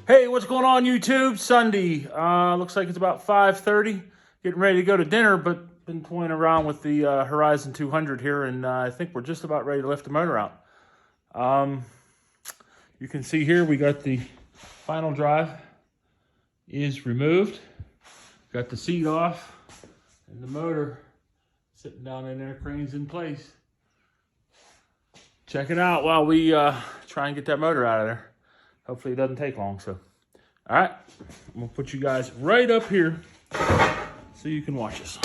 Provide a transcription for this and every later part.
Hey, what's going on, YouTube? Sunday. Looks like it's about 5:30. Getting ready to go to dinner, but been toying around with the Horizon 200 here, and I think we're just about ready to lift the motor out. You can see here we got the final drive is removed. Got the seat off, and the motor sitting down in there, cranes in place. Check it out while we try and get that motor out of there. Hopefully it doesn't take long. So, all right, I'm gonna put you guys right up here so you can watch us.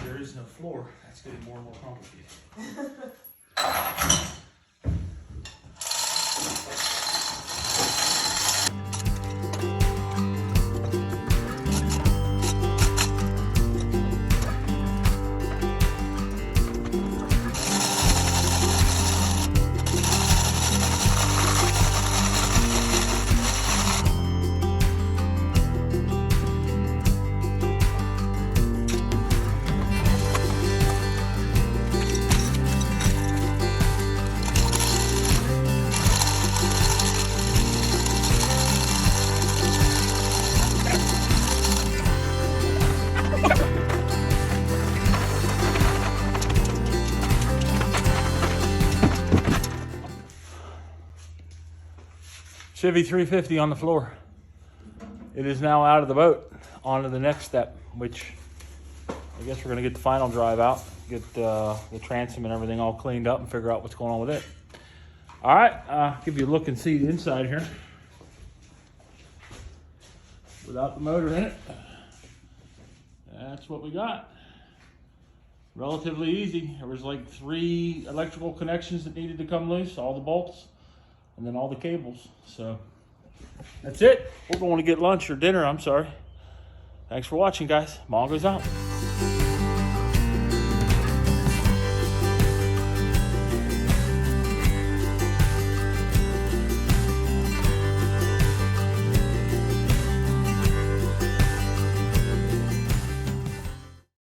There is no floor. That's getting more and more complicated. Chevy 350 on the floor. It is now out of the boat, on to the next step, which I guess we're gonna get the final drive out, get the transom and everything all cleaned up and figure out what's going on with it. All right, give you a look and see the inside here. Without the motor in it, that's what we got. Relatively easy. There was like 3 electrical connections that needed to come loose, all the bolts, and then all the cables. So that's it. We're going to get lunch or dinner, I'm sorry. Thanks for watching, guys. Mongo's out.